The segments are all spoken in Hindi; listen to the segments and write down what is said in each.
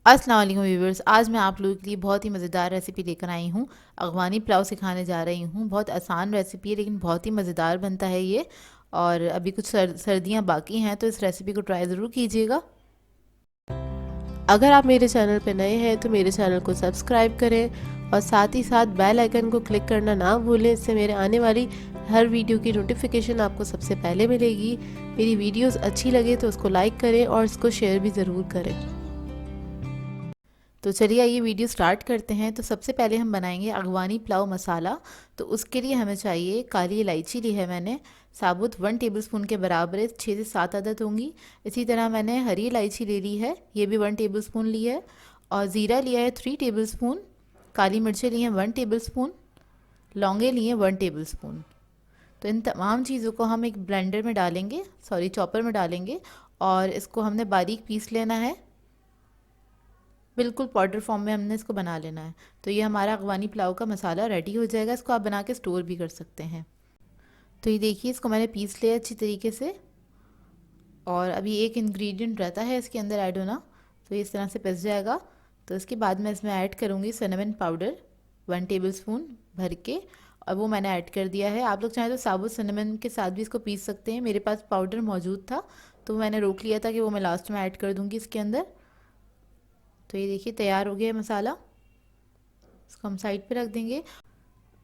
अस्सलाम वालेकुम व्यूवर्स, आज मैं आप लोगों के लिए बहुत ही मज़ेदार रेसिपी लेकर आई हूँ। अफ़गानी पुलाव सिखाने जा रही हूँ। बहुत आसान रेसिपी है लेकिन बहुत ही मज़ेदार बनता है ये। और अभी कुछ सर्दियाँ बाकी हैं तो इस रेसिपी को ट्राई ज़रूर कीजिएगा। अगर आप मेरे चैनल पर नए हैं तो मेरे चैनल को सब्सक्राइब करें और साथ ही साथ बेल आइकन को क्लिक करना ना भूलें। इससे मेरे आने वाली हर वीडियो की नोटिफिकेशन आपको सबसे पहले मिलेगी। मेरी वीडियोस अच्छी लगे तो उसको लाइक करें और इसको शेयर भी ज़रूर करें। तो चलिए ये वीडियो स्टार्ट करते हैं। तो सबसे पहले हम बनाएंगे अफ़गानी पुलाव मसाला। तो उसके लिए हमें चाहिए काली इलायची ली है मैंने, साबुत 1 टेबलस्पून के बराबर है, 6 से 7 अदद होंगी। इसी तरह मैंने हरी इलायची ले ली है, ये भी 1 टेबलस्पून ली है। और ज़ीरा लिया है 3 टेबलस्पून, काली मिर्चें ली हैं 1 टेबलस्पून, लौंगे लिए 1 टेबलस्पून। तो इन तमाम चीज़ों को हम एक ब्लेंडर में डालेंगे, सॉरी चॉपर में डालेंगे, और इसको हमने बारीक पीस लेना है। बिल्कुल पाउडर फॉर्म में हमने इसको बना लेना है। तो ये हमारा अफ़गानी पुलाव का मसाला रेडी हो जाएगा। इसको आप बना के स्टोर भी कर सकते हैं। तो ये देखिए, इसको मैंने पीस लिया अच्छी तरीके से। और अभी एक इंग्रेडिएंट रहता है इसके अंदर ऐड होना, तो ये इस तरह से पिस जाएगा। तो इसके बाद मैं इसमें ऐड करूँगी सिनेमन पाउडर 1 टेबलस्पून भर के, और वो मैंने ऐड कर दिया है। आप लोग चाहें तो साबुत सिनेमन के साथ भी इसको पीस सकते हैं। मेरे पास पाउडर मौजूद था तो मैंने रोक लिया था कि वो मैं लास्ट में ऐड कर दूँगी इसके अंदर। तो ये देखिए तैयार हो गया है मसाला। इसको हम साइड पे रख देंगे।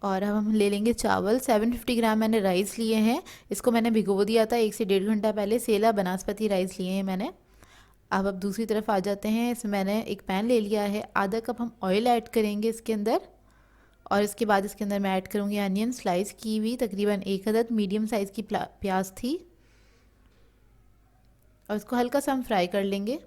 और अब हम ले लेंगे चावल। 750 ग्राम मैंने राइस लिए हैं। इसको मैंने भिगो दिया था 1 से 1.5 घंटा पहले। सेला बनास्पति राइस लिए हैं मैंने। अब दूसरी तरफ आ जाते हैं। इसमें मैंने एक पैन ले लिया है, आधा कप हम ऑयल ऐड करेंगे इसके अंदर। और इसके बाद इसके अंदर मैं ऐड करूँगी अनियन स्लाइस की हुई, तकरीबन 1 अदद मीडियम साइज़ की प्याज थी, और इसको हल्का सा हम फ्राई कर लेंगे।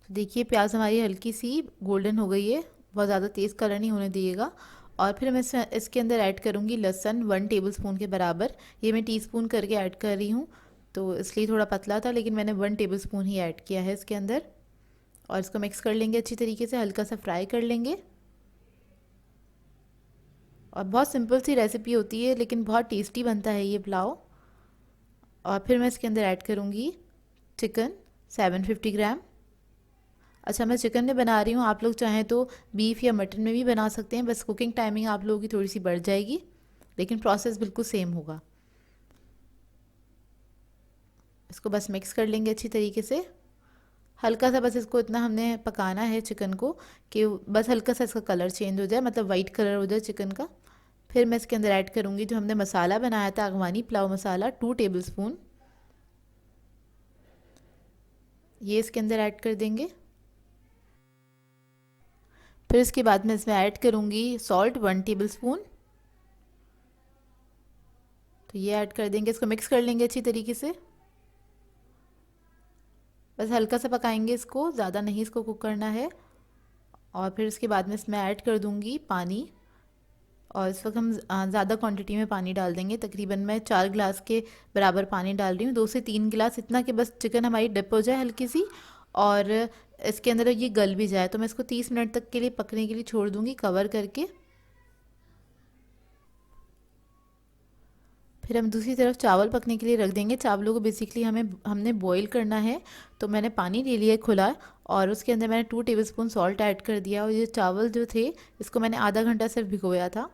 तो देखिए प्याज हमारी हल्की सी गोल्डन हो गई है, बहुत ज़्यादा तेज़ कलर नहीं होने दिएगा। और फिर मैं इसके अंदर ऐड करूँगी लहसुन 1 टेबलस्पून के बराबर। ये मैं टीस्पून करके ऐड कर रही हूँ, तो इसलिए थोड़ा पतला था, लेकिन मैंने 1 टेबलस्पून ही ऐड किया है इसके अंदर। और इसको मिक्स कर लेंगे अच्छी तरीके से, हल्का सा फ्राई कर लेंगे। और बहुत सिंपल सी रेसिपी होती है लेकिन बहुत टेस्टी बनता है ये पुलाव। और फिर मैं इसके अंदर ऐड करूँगी चिकन 750 ग्राम। अच्छा, मैं चिकन में बना रही हूँ, आप लोग चाहें तो बीफ या मटन में भी बना सकते हैं। बस कुकिंग टाइमिंग आप लोगों की थोड़ी सी बढ़ जाएगी, लेकिन प्रोसेस बिल्कुल सेम होगा। इसको बस मिक्स कर लेंगे अच्छी तरीके से। हल्का सा बस इसको इतना हमने पकाना है चिकन को कि बस हल्का सा इसका कलर चेंज हो जाए, मतलब वाइट कलर हो जाए चिकन का। फिर मैं इसके अंदर ऐड करूँगी जो हमने मसाला बनाया था अफ़गानी पुलाव मसाला 2 टेबलस्पून, ये इसके अंदर ऐड कर देंगे। फिर इसके बाद मैं इसमें ऐड करूँगी सॉल्ट 1 टेबलस्पून, तो ये ऐड कर देंगे। इसको मिक्स कर लेंगे अच्छी तरीके से। बस हल्का सा पकाएंगे इसको, ज़्यादा नहीं इसको कुक करना है। और फिर इसके बाद में इसमें ऐड कर दूँगी पानी। और इस वक्त हम ज़्यादा क्वांटिटी में पानी डाल देंगे। तकरीबन मैं 4 गिलास के बराबर पानी डाल रही हूँ, 2 से 3 गिलास, इतना कि बस चिकन हमारी डिप हो जाए हल्की सी, और इसके अंदर ये गल भी जाए। तो मैं इसको 30 मिनट तक के लिए पकने के लिए छोड़ दूँगी कवर करके। फिर हम दूसरी तरफ चावल पकने के लिए रख देंगे। चावलों को बेसिकली हमने बॉईल करना है। तो मैंने पानी ले लिया खुला, और उसके अंदर मैंने 2 टेबलस्पून सॉल्ट ऐड कर दिया। और ये चावल जो थे इसको मैंने आधा घंटा सिर्फ भिगोया था,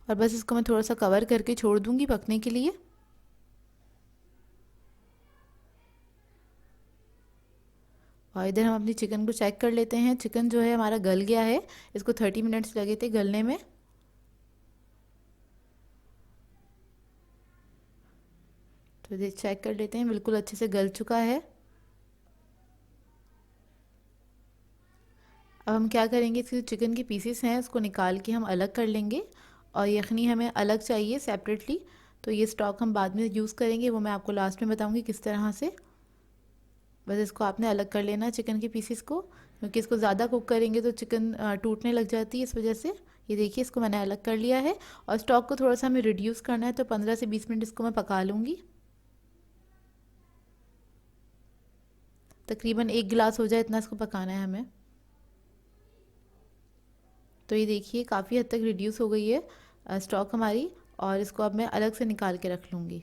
और बस इसको मैं थोड़ा सा कवर करके छोड़ दूँगी पकने के लिए। और इधर हम अपनी चिकन को चेक कर लेते हैं। चिकन जो है हमारा गल गया है। इसको 30 मिनट्स लगे थे गलने में। तो ये चेक कर लेते हैं, बिल्कुल अच्छे से गल चुका है। अब हम क्या करेंगे, इसके चिकन के पीसेस हैं उसको निकाल के हम अलग कर लेंगे। और यखनी हमें अलग चाहिए सेपरेटली, तो ये स्टॉक हम बाद में यूज़ करेंगे, वो मैं आपको लास्ट में बताऊंगी किस तरह से। बस इसको आपने अलग कर लेना है चिकन के पीसेस को, क्योंकि इसको ज़्यादा कुक करेंगे तो चिकन टूटने लग जाती है, इस वजह से। ये देखिए इसको मैंने अलग कर लिया है। और स्टॉक को थोड़ा सा हमें रिड्यूस करना है, तो 15 से 20 मिनट इसको मैं पका लूँगी। तकरीबन 1 गिलास हो जाए इतना इसको पकाना है हमें। तो ये देखिए काफ़ी हद तक रिड्यूस हो गई है स्टॉक हमारी। और इसको अब मैं अलग से निकाल के रख लूँगी।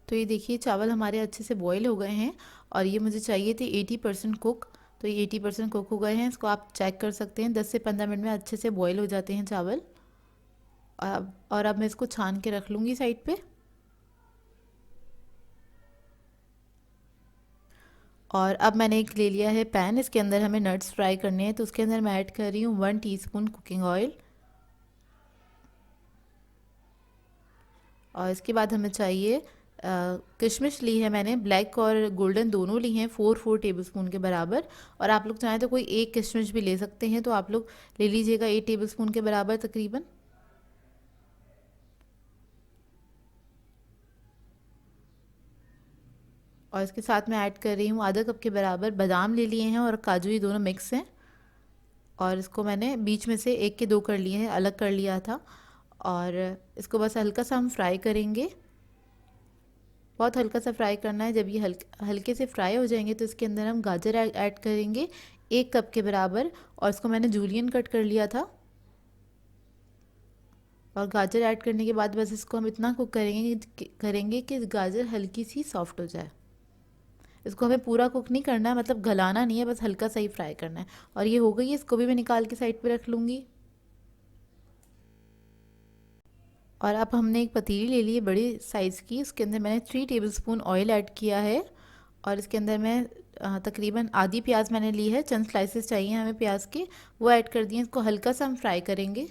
तो ये देखिए चावल हमारे अच्छे से बॉईल हो गए हैं और ये मुझे चाहिए थे 80% कुक। तो ये 80% कुक हो गए हैं, इसको आप चेक कर सकते हैं। 10 से 15 मिनट में अच्छे से बॉईल हो जाते हैं चावल। और अब मैं इसको छान के रख लूँगी साइड पे। और अब मैंने एक ले लिया है पैन, इसके अंदर हमें नट्स फ्राई करने हैं। तो उसके अंदर मैं ऐड कर रही हूँ 1 टीस्पून कुकिंग ऑयल। और इसके बाद हमें चाहिए किशमिश ली है मैंने, ब्लैक और गोल्डन दोनों ली हैं, 4 टेबलस्पून के बराबर। और आप लोग चाहें तो कोई एक किशमिश भी ले सकते हैं, तो आप लोग ले लीजिएगा 8 टेबलस्पून के बराबर तकरीबन। और इसके साथ मैं ऐड कर रही हूँ आधा कप के बराबर बादाम ले लिए हैं और काजू, ये दोनों मिक्स हैं। और इसको मैंने बीच में से एक के दो कर लिए हैं, अलग कर लिया था। और इसको बस हल्का सा हम फ्राई करेंगे, बहुत हल्का सा फ्राई करना है। जब ये हल्के से फ्राई हो जाएंगे तो इसके अंदर हम गाजर ऐड करेंगे 1 कप के बराबर। और इसको मैंने जूलियन कट कर लिया था। और गाजर ऐड करने के बाद बस इसको हम इतना कुक करेंगे कि गाजर हल्की सी सॉफ्ट हो जाए। इसको हमें पूरा कुक नहीं करना है, मतलब गलाना नहीं है, बस हल्का सा ही फ्राई करना है। और ये हो गई है, इसको भी मैं निकाल के साइड पे रख लूँगी। और अब हमने एक पतीली ले ली है बड़ी साइज़ की, उसके अंदर मैंने 3 टेबलस्पून ऑयल ऐड किया है। और इसके अंदर मैं तकरीबन आधी प्याज मैंने ली है, चंद स्लाइसेस चाहिए हमें प्याज के, वो ऐड कर दिए। इसको हल्का सा हम फ्राई करेंगे।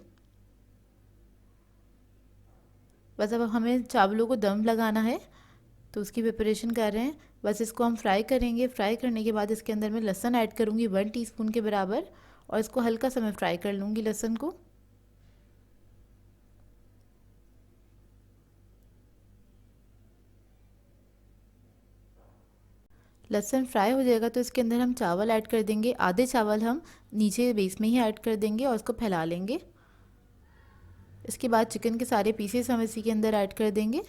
बस अब हमें चावलों को दम लगाना है, तो उसकी प्रिपरेशन कर रहे हैं। बस इसको हम फ्राई करेंगे। फ्राई करने के बाद इसके अंदर मैं लहसुन ऐड करूँगी 1 टीस्पून के बराबर। और इसको हल्का सा मैं फ्राई कर लूँगी लहसुन को। लहसुन फ्राई हो जाएगा तो इसके अंदर हम चावल ऐड कर देंगे। आधे चावल हम नीचे बेस में ही ऐड कर देंगे और इसको फैला लेंगे। इसके बाद चिकन के सारे पीसेस हम इसी के अंदर ऐड कर देंगे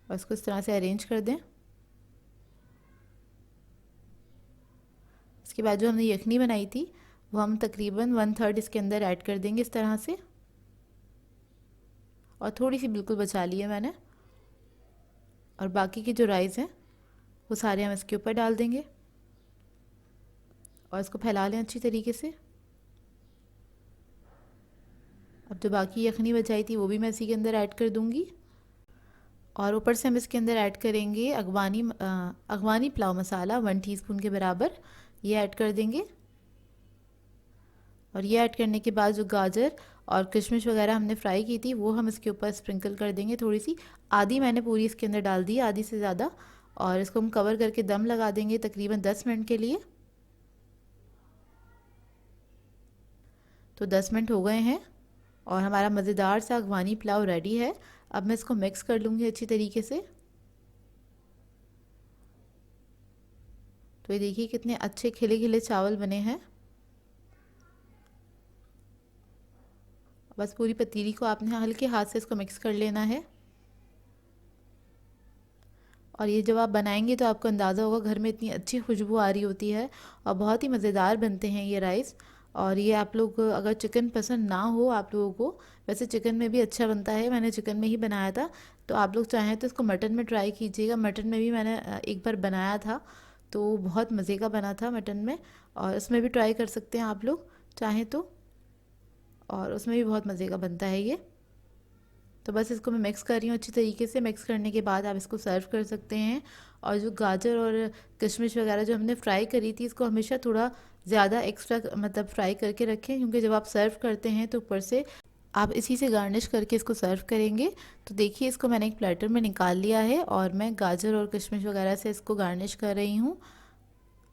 और इसको इस तरह से अरेंज कर दें। इसके बाद जो हमने यखनी बनाई थी वो हम तकरीबन 1/3 इसके अंदर ऐड कर देंगे इस तरह से। और थोड़ी सी बिल्कुल बचा ली है मैंने। और बाकी के जो राइस हैं वो सारे हम इसके ऊपर डाल देंगे और इसको फैला लें अच्छी तरीके से। अब जो बाकी यखनी बचाई थी वो भी मैं इसी के अंदर ऐड कर दूंगी। और ऊपर से हम इसके अंदर ऐड करेंगे अगवानी पुलाव मसाला 1 टीस्पून के बराबर, ये ऐड कर देंगे। और ये ऐड करने के बाद जो गाजर और किशमिश वगैरह हमने फ्राई की थी वो हम इसके ऊपर स्प्रिंकल कर देंगे थोड़ी सी। आधी मैंने पूरी इसके अंदर डाल दी, आधी से ज़्यादा। और इसको हम कवर करके दम लगा देंगे तकरीबन 10 मिनट के लिए। तो 10 मिनट हो गए हैं और हमारा मज़ेदार सा अगवानी पुलाव रेडी है। अब मैं इसको मिक्स कर लूँगी अच्छी तरीके से। तो ये देखिए कितने अच्छे खिले खिले चावल बने हैं। बस पूरी पतीली को आपने हल्के हाथ से इसको मिक्स कर लेना है। और ये जब आप बनाएंगे तो आपको अंदाज़ा होगा घर में इतनी अच्छी खुशबू आ रही होती है और बहुत ही मज़ेदार बनते हैं ये राइस। और ये आप लोग अगर चिकन पसंद ना हो आप लोगों को, वैसे चिकन में भी अच्छा बनता है, मैंने चिकन में ही बनाया था। तो आप लोग चाहें तो इसको मटन में ट्राई कीजिएगा। मटन में भी मैंने एक बार बनाया था तो बहुत मज़े का बना था मटन में। और इसमें भी ट्राई कर सकते हैं आप लोग चाहें तो, और उसमें भी बहुत मज़े का बनता है ये। तो बस इसको मैं मिक्स कर रही हूँ अच्छी तरीके से। मिक्स करने के बाद आप इसको सर्व कर सकते हैं। और जो गाजर और किशमिश वगैरह जो हमने फ्राई करी थी, इसको हमेशा थोड़ा ज़्यादा एक्स्ट्रा मतलब फ्राई करके रखें, क्योंकि जब आप सर्व करते हैं तो ऊपर से आप इसी से गार्निश करके इसको सर्व करेंगे। तो देखिए इसको मैंने एक प्लेटर में निकाल लिया है और मैं गाजर और किशमिश वगैरह से इसको गार्निश कर रही हूँ।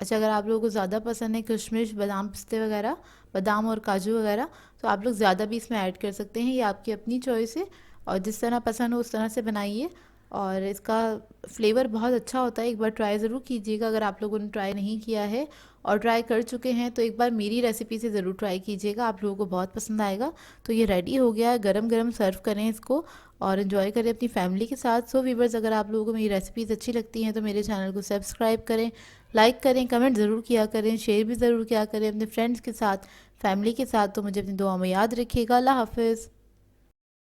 अच्छा, अगर आप लोगों को ज़्यादा पसंद है किशमिश, बादाम, पिस्ते वगैरह, बादाम और काजू वगैरह, तो आप लोग ज़्यादा भी इसमें ऐड कर सकते हैं। ये आपकी अपनी चॉइस है और जिस तरह पसंद हो उस तरह से बनाइए। और इसका फ्लेवर बहुत अच्छा होता है, एक बार ट्राई ज़रूर कीजिएगा अगर आप लोगों ने ट्राई नहीं किया है। और ट्राई कर चुके हैं तो एक बार मेरी रेसिपी से ज़रूर ट्राई कीजिएगा, आप लोगों को बहुत पसंद आएगा। तो ये रेडी हो गया है, गरम गरम सर्व करें इसको और इन्जॉय करें अपनी फैमिली के साथ। सो वीवर्स, अगर आप लोगों को मेरी रेसिपीज़ अच्छी लगती हैं तो मेरे चैनल को सब्सक्राइब करें, लाइक करें, कमेंट ज़रूर किया करें, शेयर भी ज़रूर किया करें अपने फ्रेंड्स के साथ, फैमिली के साथ। तो मुझे अपनी दुआ में याद रखिएगा। अल्लाह हाफिज़।